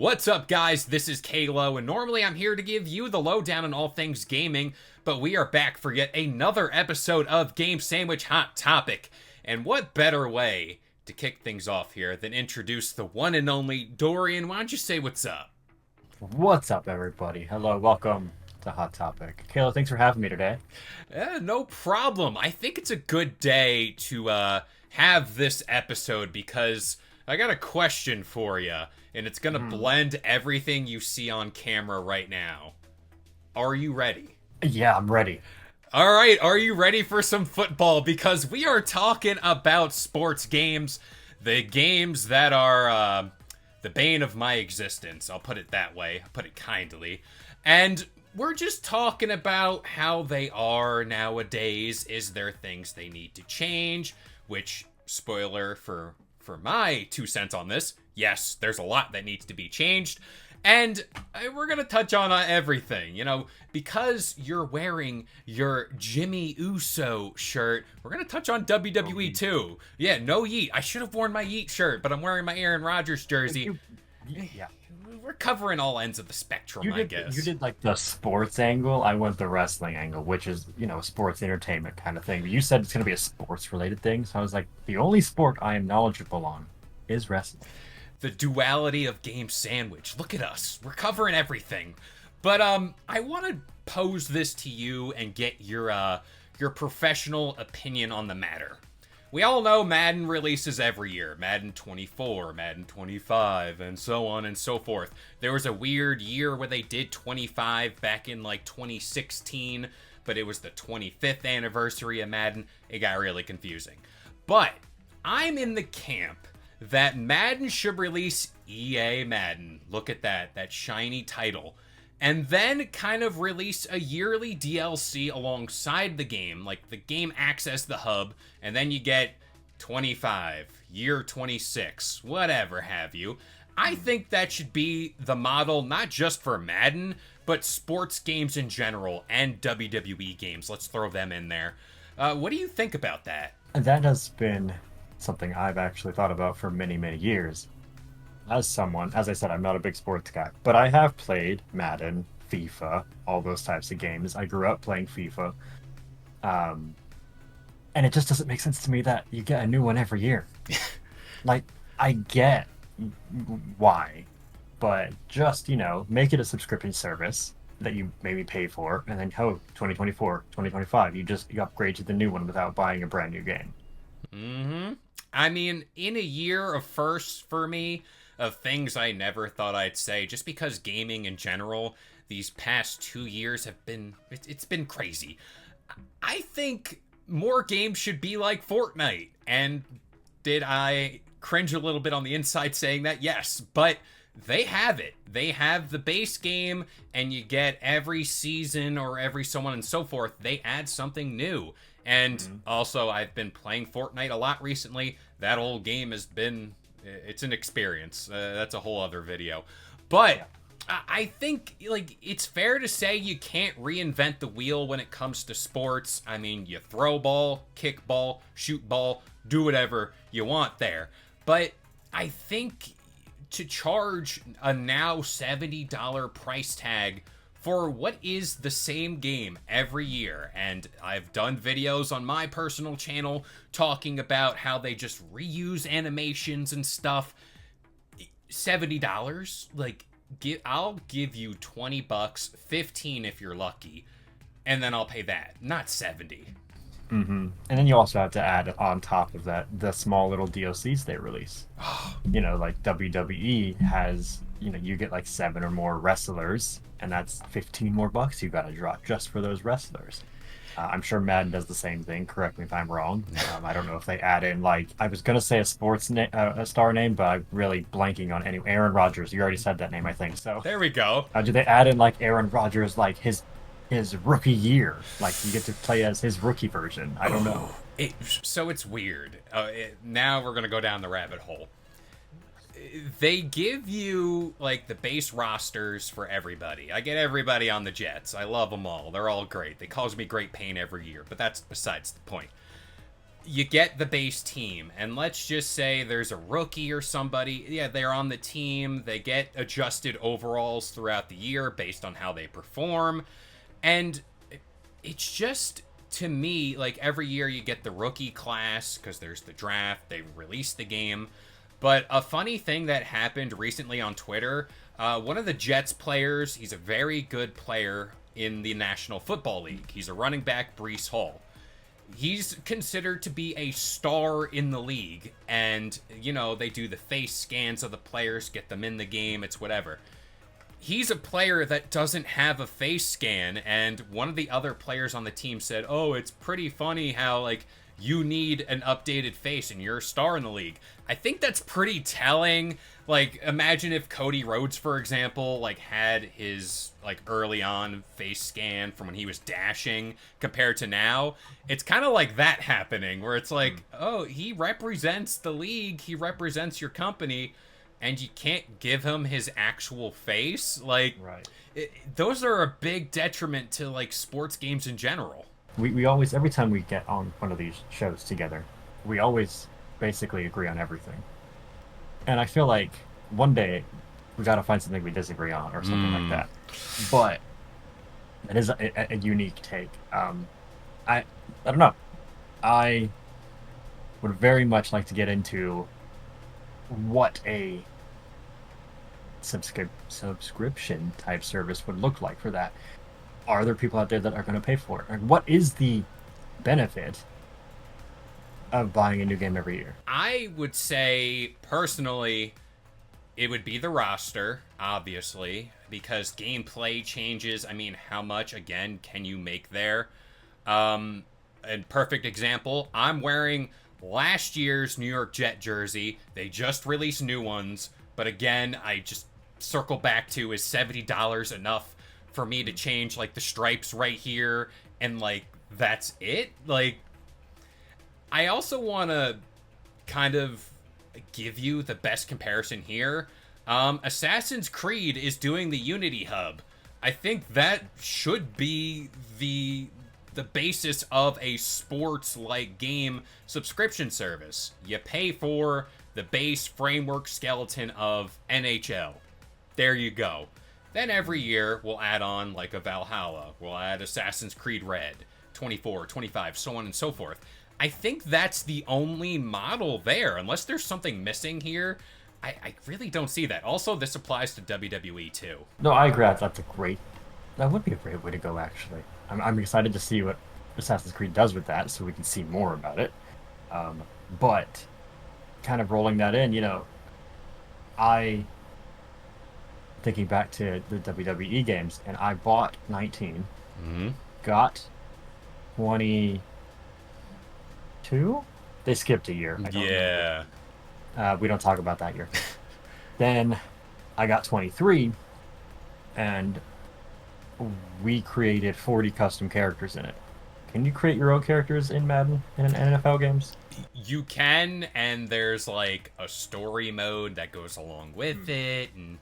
What's up, guys? This is K-LO, and normally I'm here to give you the lowdown on all things gaming, but we are back for yet another episode of Game Sandwich Hot Topic. And what better way to kick things off here than introduce the one and only Dorian? Why don't you say what's up? What's up, everybody? Hello, welcome to Hot Topic. Kayla, thanks for having me today. No problem. I think it's a good day to have this episode because I got a question for you, and it's going to blend everything you see on camera right now. Are you ready? Yeah, I'm ready. All right, are you ready for some football? Because we are talking about sports games, the games that are the bane of my existence. I'll put it that way. I'll put it kindly. And we're just talking about how they are nowadays. Is there things they need to change? Which, spoiler for my 2 cents on this, yes, there's a lot that needs to be changed. And we're going to touch on everything, because you're wearing your Jimmy Uso shirt. We're going to touch on WWE too. Yeah, no Yeet. I should have worn my Yeet shirt, but I'm wearing my Aaron Rodgers jersey. Yeah. We're covering all ends of the spectrum, I guess. You did like the sports angle. I went the wrestling angle, which is, sports entertainment kind of thing. But you said it's going to be a sports related thing. So I was like, the only sport I am knowledgeable on is wrestling. The duality of Game Sandwich. Look at us. We're covering everything. But I want to pose this to you and get your professional opinion on the matter. We all know Madden releases every year. Madden 24, Madden 25, and so on and so forth. There was a weird year where they did 25 back in like 2016, but it was the 25th anniversary of Madden. It got really confusing. But I'm in the camp that Madden should release EA Madden. Look at that shiny title. And then kind of release a yearly DLC alongside the game, like the game access the hub, and then you get 25, year 26, whatever have you. I think that should be the model, not just for Madden, but sports games in general, and WWE games. Let's throw them in there. What do you think about that? That has been something I've actually thought about for many, many years. As I said, I'm not a big sports guy, but I have played Madden, FIFA, all those types of games. I grew up playing FIFA. And it just doesn't make sense to me that you get a new one every year. Like, I get why, but just, make it a subscription service that you maybe pay for, and then, 2024, 2025, you upgrade to the new one without buying a brand new game. Mm-hmm. I mean, in a year of firsts for me, of things I never thought I'd say, just because gaming in general, these past 2 years have been, it's been crazy. I think more games should be like Fortnite. And did I cringe a little bit on the inside saying that? Yes, but they have it. They have the base game, and you get every season or every so on and so forth, they add something new. And also, I've been playing Fortnite a lot recently. That old game has been, it's an experience. That's a whole other video. But I think, it's fair to say you can't reinvent the wheel when it comes to sports. I mean, you throw ball, kick ball, shoot ball, do whatever you want there. But I think to charge a now $70 price tag for what is the same game every year, and I've done videos on my personal channel talking about how they just reuse animations and stuff. $70, I'll give you $20, 15 if you're lucky, and then I'll pay that, not 70. And then you also have to add on top of that the small little DLCs they release. Like WWE has, you get like 7 or more wrestlers, and that's 15 more bucks you gotta drop just for those wrestlers. I'm sure Madden does the same thing. Correct me if I'm wrong. I don't know if they add in, I was gonna say a a star name, but I'm really blanking on any. Aaron Rodgers. You already said that name, I think. So there we go. Do they add in Aaron Rodgers, his rookie year? You get to play as his rookie version. I don't know. So it's weird. Now we're gonna go down the rabbit hole. They give you the base rosters for everybody. I get everybody on the Jets. I love them all. They're all great. They cause me great pain every year, but that's besides the point. you get the base team, and let's just say there's a rookie or somebody. Yeah, they're on the team. They get adjusted overalls throughout the year based on how they perform. And it's just, to me, like every year you get the rookie class because there's the draft, they release the game. But a funny thing that happened recently on Twitter, one of the Jets players, he's a very good player in the National Football League. He's a running back, Breece Hall. He's considered to be a star in the league, and, you know, they do the face scans of the players, get them in the game, it's whatever. He's a player that doesn't have a face scan, and one of the other players on the team said, oh, it's pretty funny how, like, you need an updated face and you're a star in the league. I think that's pretty telling. Like, imagine if Cody Rhodes, for example, like, had his, like, early on face scan from when he was dashing compared to now. It's kind of like that happening, where it's like, oh, he represents the league, he represents your company, and you can't give him his actual face. Like, Right. Those are a big detriment to, like, sports games in general. We always, every time we get on one of these shows together, we always basically agree on everything. And I feel like one day we got to find something we disagree on or something like that. But it is a unique take. I don't know. I would very much like to get into what a subscription type service would look like for that. Are there people out there that are going to pay for it? Like, what is the benefit of buying a new game every year? I would say, personally, it would be the roster, obviously, because gameplay changes. I mean, how much, again, can you make there? A perfect example, I'm wearing last year's New York Jet jersey. They just released new ones, but again, I just circle back to, is $70 enough for me to change, like, the stripes right here, and, like, that's it? Like, I also want to kind of give you the best comparison here. Assassin's Creed is doing the Unity Hub. I think that should be the basis of a sports-like game subscription service. You pay for the base framework skeleton of NHL. There you go. Then every year, we'll add on, like, a Valhalla. We'll add Assassin's Creed Red, 24, 25, so on and so forth. I think that's the only model there. Unless there's something missing here, I really don't see that. Also, this applies to WWE, too. No, I agree. That would be a great way to go, actually. I'm excited to see what Assassin's Creed does with that, so we can see more about it. But kind of rolling that in, you know, thinking back to the WWE games, and I bought 19, got 22. They skipped a year. Yeah. We don't talk about that year. Then I got 23, and we created 40 custom characters in it. Can you create your own characters in Madden in NFL games? You can, and there's, like, a story mode that goes along with it, and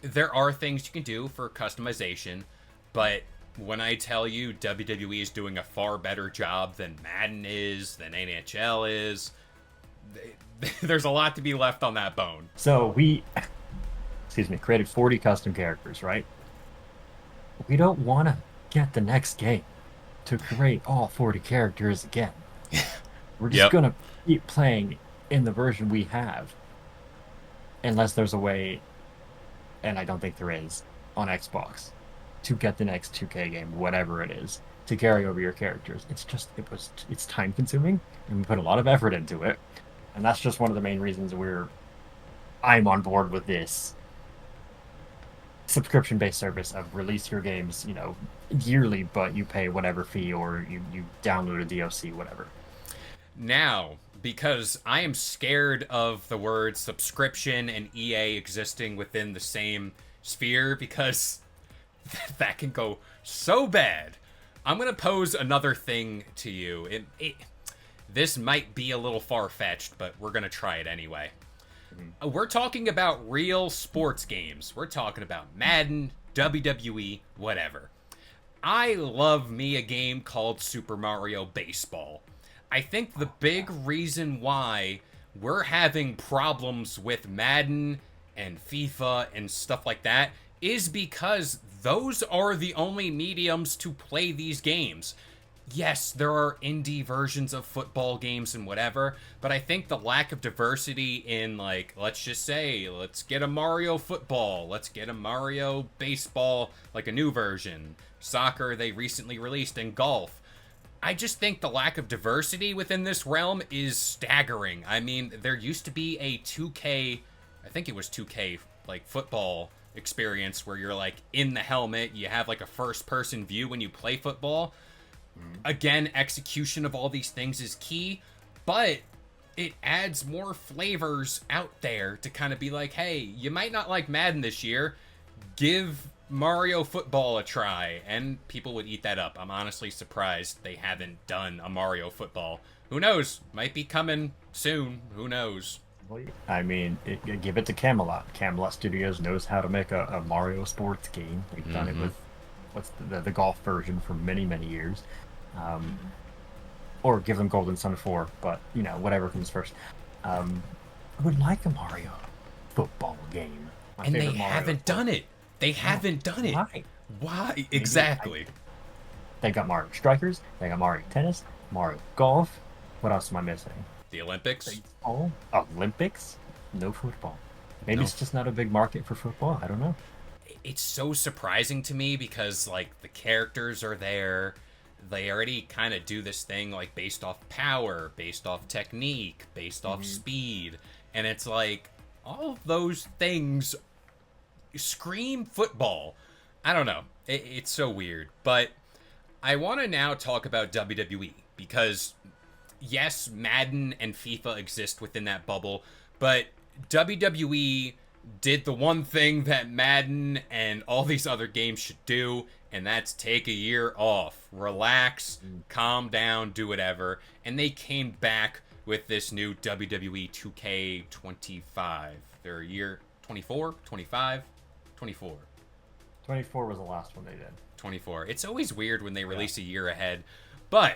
there are things you can do for customization, but when I tell you WWE is doing a far better job than Madden is, than NHL is, there's a lot to be left on that bone. So we, created 40 custom characters, right? We don't want to get the next game to create all 40 characters again. We're just going to keep playing in the version we have. Unless there's a way, and I don't think there is, on Xbox, to get the next 2K game, whatever it is, to carry over your characters. It's time consuming, and we put a lot of effort into it. And that's just one of the main reasons I'm on board with this subscription-based service of release your games, you know, yearly, but you pay whatever fee, or you download a DLC, whatever. Now, because I am scared of the word subscription and EA existing within the same sphere, because that can go so bad, I'm going to pose another thing to you. This might be a little far-fetched, but we're going to try it anyway. We're talking about real sports games. We're talking about Madden, WWE, whatever. I love me a game called Super Mario Baseball. I think the big reason why we're having problems with Madden and FIFA and stuff like that is because those are the only mediums to play these games. Yes, there are indie versions of football games and whatever, but I think the lack of diversity in, like, let's just say, let's get a Mario football, let's get a Mario baseball, like a new version. Soccer, they recently released, and golf. I just think the lack of diversity within this realm is staggering. I mean, there used to be a 2K, I think it was 2K, like, football experience where you're, like, in the helmet, you have, like, a first-person view when you play football. Again, execution of all these things is key, but it adds more flavors out there to kind of be like, hey, you might not like Madden this year. Give Mario Football a try. And people would eat that up. I'm honestly surprised they haven't done a Mario Football. Who knows? Might be coming soon. Who knows? I mean, give it to Camelot. Camelot Studios knows how to make a Mario sports game. They've done it with what's the golf version for many, many years. Or give them Golden Sun 4, but, you know, whatever comes first. I would like a Mario football game. And they haven't done it. They haven't done it. Why? Why? Exactly. They got Mario Strikers, they got Mario Tennis, Mario Golf. What else am I missing? The Olympics? Oh, Olympics? No football. Maybe No. it's just not a big market for football. I don't know. It's so surprising to me because, like, the characters are there. They already kind of do this thing, like, based off power, based off technique, based off speed. And it's like, all of those things scream football. I don't know. It's so weird. But I want to now talk about WWE because, yes, Madden and FIFA exist within that bubble, but WWE did the one thing that Madden and all these other games should do, and that's take a year off, relax, calm down, do whatever. And they came back with this new WWE 2K25. They're year 24, 25, 24. 24 was the last one they did. 24. It's always weird when they release a year ahead, but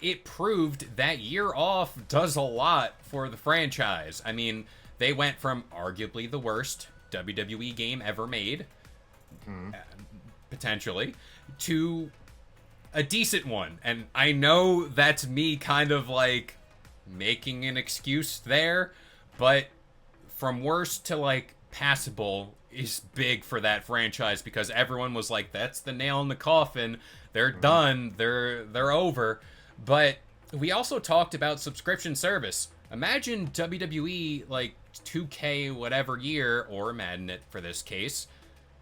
it proved that year off does a lot for the franchise. I mean, they went from arguably the worst WWE game ever made, potentially, to a decent one. And I know that's me kind of like making an excuse there, but from worst to like passable is big for that franchise because everyone was like, that's the nail in the coffin. They're done. They're over. But we also talked about subscription service. Imagine WWE, like 2K whatever year, or Madden it for this case,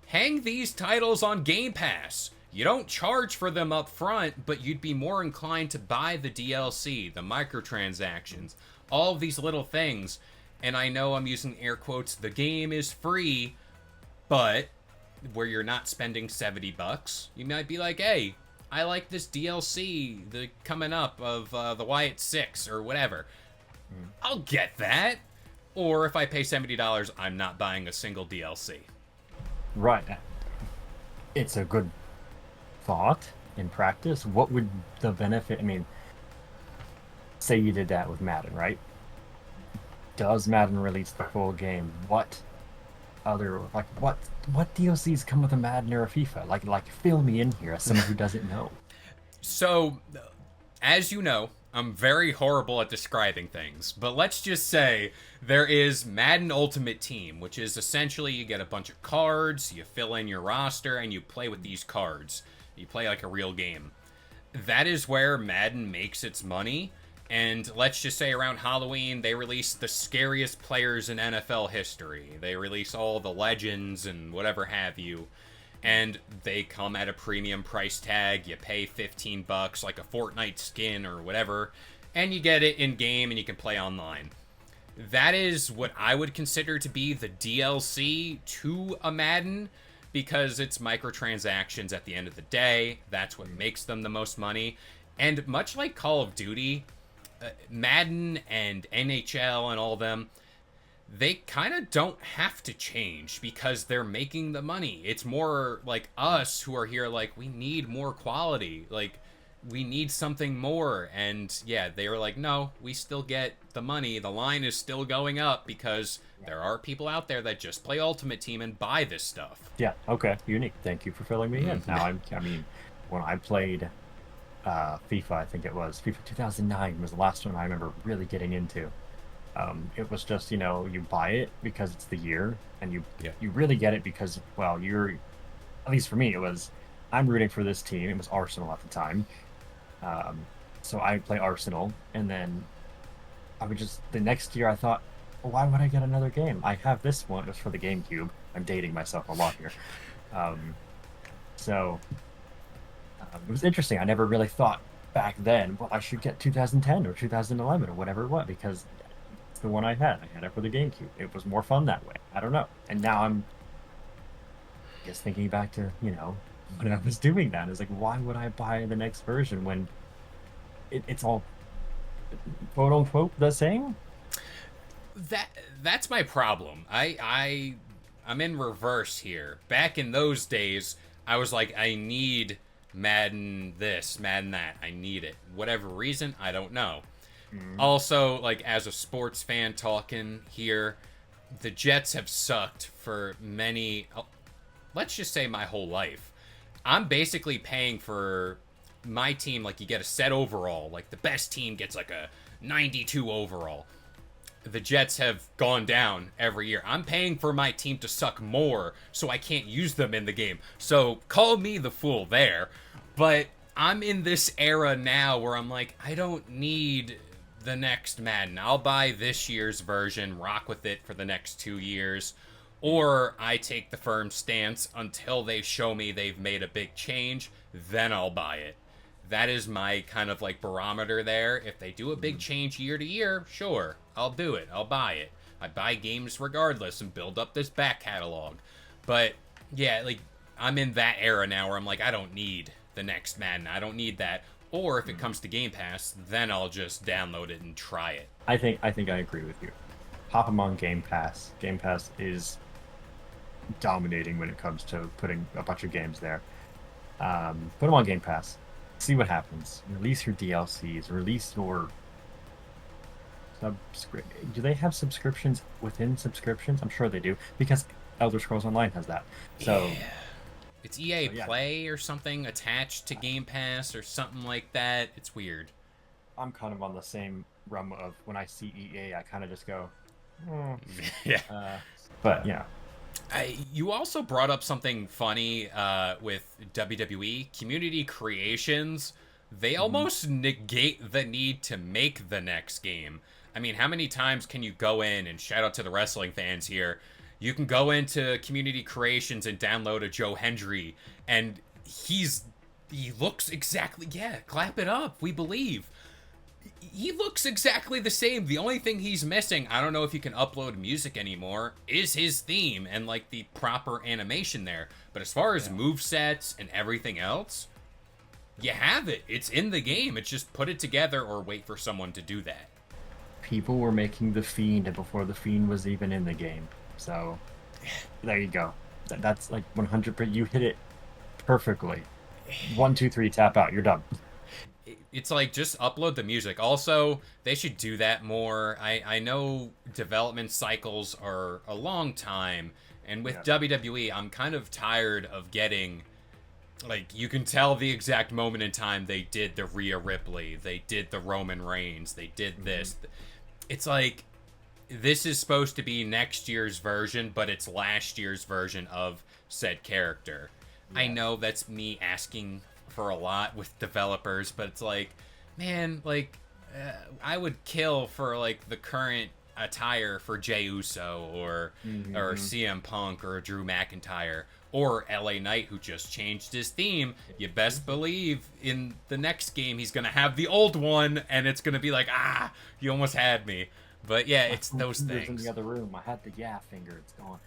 hang these titles on Game Pass. You don't charge for them up front, but you'd be more inclined to buy the DLC, the microtransactions, all of these little things. And I know I'm using air quotes, the game is free, but where you're not spending $70, you might be like, hey, I like this DLC, the coming up of the Wyatt 6 or whatever. I'll get that. Or if I pay $70, I'm not buying a single DLC. Right. It's a good thought in practice. What would the benefit? I mean, say you did that with Madden, right? Does Madden release the full game? What other, like, what DLCs come with a Madden or a FIFA? Like fill me in here as someone who doesn't know. So, as you know, I'm very horrible at describing things, but let's just say there is Madden Ultimate Team, which is essentially you get a bunch of cards, you fill in your roster, and you play with these cards. You play like a real game. That is where Madden makes its money, and let's just say around Halloween, they release the scariest players in NFL history. They release all the legends and whatever have you. And they come at a premium price tag. You pay $15, like a Fortnite skin or whatever, and you get it in game and you can play online. That is what I would consider to be the DLC to a Madden, because it's microtransactions at the end of the day. That's what makes them the most money. And much like Call of Duty, Madden and NHL and all of them, they kind of don't have to change because they're making the money. It's more like us who are here like, we need more quality. Like, we need something more. And yeah, they were like, no, we still get the money. The line is still going up because there are people out there that just play Ultimate Team and buy this stuff. Yeah. Okay. Unique. Thank you for filling me in. Now I mean, when I played FIFA, I think it was FIFA 2009 was the last one I remember really getting into. It was just, you buy it because it's the year, and Yeah. you really get it because, well, at least for me, it was, I'm rooting for this team. It was Arsenal at the time. Um, so I play Arsenal, and then the next year I thought, well, why would I get another game? I have this one. It was for the GameCube. I'm dating myself a lot here. Um, so it was interesting. I never really thought back then, well, I should get 2010 or 2011 or whatever it was, because it's the one I had. I had it for the GameCube. It was more fun that way. I don't know. And now I'm just thinking back to, when I was doing that. It's like, why would I buy the next version when it's all quote unquote the same? That's my problem. I'm in reverse here. Back in those days, I was like, I need Madden this, Madden that. I need it. Whatever reason, I don't know. Also, like, as a sports fan talking here, the Jets have sucked for let's just say my whole life. I'm basically paying for my team, like, you get a set overall. Like, the best team gets like a 92 overall. The Jets have gone down every year. I'm paying for my team to suck more so I can't use them in the game. So call me the fool there. But I'm in this era now where I'm like, I don't need the next Madden. I'll buy this year's version, rock with it for the next 2 years. Or I take the firm stance until they show me they've made a big change, then I'll buy it. That is my kind of like barometer there. If they do a big change year to year, sure, I'll do it. I'll buy it. I buy games regardless and build up this back catalog. But yeah, like, I'm in that era now where I'm like, I don't need the next Madden. I don't need that. Or if it comes to Game Pass, then I'll just download it and try it. I think I agree with you. Pop them on Game Pass. Game Pass is dominating when it comes to putting a bunch of games there. Put them on Game Pass. See what happens. Release your DLCs. Release your subscription. Do they have subscriptions within subscriptions? I'm sure they do, because Elder Scrolls Online has that. So yeah. It's EA Play or something attached to Game Pass or something like that. It's weird. I'm kind of on the same realm of when I see EA, I kind of just go, yeah. But yeah. You also brought up something funny with WWE community creations. They almost negate the need to make the next game. I mean, how many times can you go in, and shout out to the wrestling fans here, you can go into community creations and download a Joe Hendry, and he looks exactly, clap it up, we believe. He looks exactly the same. The only thing he's missing, I don't know if you can upload music anymore, is his theme and like the proper animation there. But as far as movesets and everything else, you have it. It's in the game. It's just put it together or wait for someone to do that. People were making the Fiend before the Fiend was even in the game. So there you go. That's like 100%. You hit it perfectly. 1, 2, 3, tap out. You're done. It's like, just upload the music. Also, they should do that more. I know development cycles are a long time, and with WWE, I'm kind of tired of getting, like, you can tell the exact moment in time they did the Rhea Ripley, they did the Roman Reigns, they did this. It's like, this is supposed to be next year's version, but it's last year's version of said character. Yeah. I know that's me asking for a lot with developers, but it's like, man, like, I would kill for like the current attire for Jey Uso or CM Punk or Drew McIntyre or LA Knight, who just changed his theme. You best believe in the next game he's gonna have the old one, and it's gonna be like, you almost had me. But yeah, it's those things. In the other room, I had the finger. It's gone.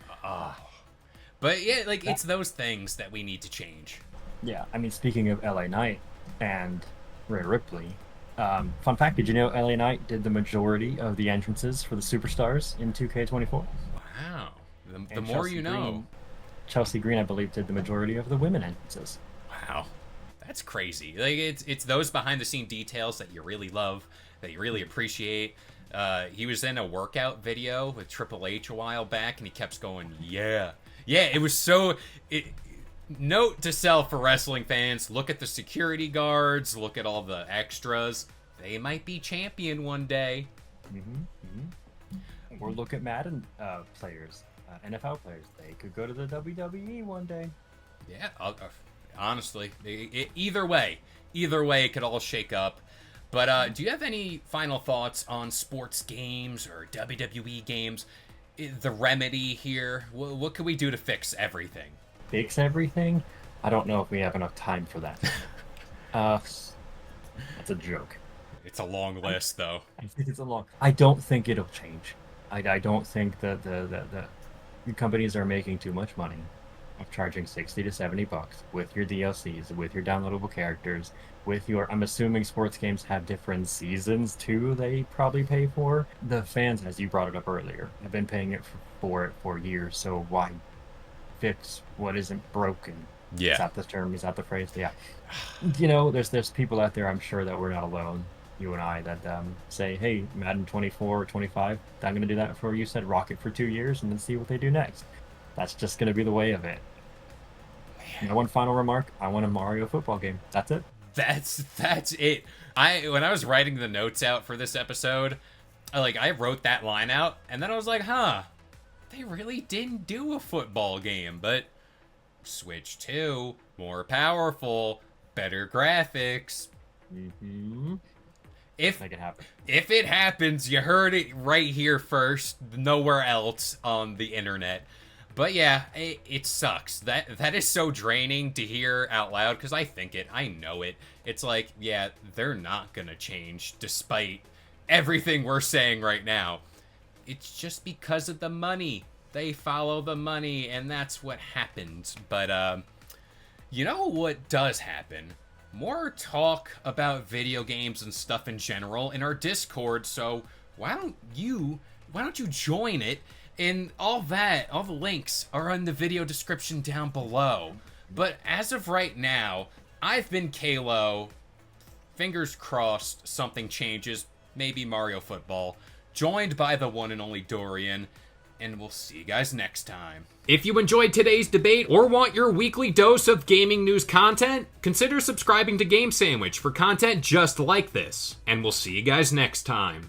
But yeah, like, it's those things that we need to change. Yeah, I mean, speaking of LA Knight and Rhea Ripley, fun fact, did you know LA Knight did the majority of the entrances for the Superstars in 2K24? Wow. The more you know. Chelsea Green, I believe, did the majority of the women entrances. Wow. That's crazy. Like it's those behind the scene details that you really love, that you really appreciate. He was in a workout video with Triple H a while back, and he kept going, yeah. It was so. Note to self for wrestling fans: look at the security guards, look at all the extras. They might be champion one day. Or look at Madden players, NFL players. They could go to the WWE one day. Yeah, honestly, either way, it could all shake up. But do you have any final thoughts on sports games or WWE games? The remedy here, what can we do to fix everything? Fix everything? I don't know if we have enough time for that. That's a joke. It's a long list, though. I think it's a long. I don't think it'll change. I don't think that the companies are making too much money of charging $60 to $70 with your DLCs, with your downloadable characters, with your. I'm assuming sports games have different seasons too. They probably pay for. The fans, as you brought it up earlier, have been paying it for years. So why fix what isn't broken? Yeah. Is that the term? Is that the phrase? Yeah. You know, there's people out there, I'm sure, that we're not alone, you and I, that say, hey, Madden 24 or 25, I'm going to do that for, you said, Rocket for 2 years and then see what they do next. That's just going to be the way of it. And one final remark, I want a Mario football game. That's it. That's it. When I was writing the notes out for this episode, I wrote that line out, and then I was like, they really didn't do a football game, but Switch 2, more powerful, better graphics. If Make it happen. If it happens, you heard it right here first, nowhere else on the internet. But yeah, it sucks. That is so draining to hear out loud, because I know it. It's like, yeah, they're not gonna change despite everything we're saying right now. It's just because of the money. They follow the money, and that's what happens. But you know what does happen? More talk about video games and stuff in general in our Discord, so why don't you join it? And all the links are in the video description down below. But as of right now, I've been K-LO. Fingers crossed something changes. Maybe Mario Football. Joined by the one and only Dorian. And we'll see you guys next time. If you enjoyed today's debate or want your weekly dose of gaming news content, consider subscribing to Game Sandwich for content just like this. And we'll see you guys next time.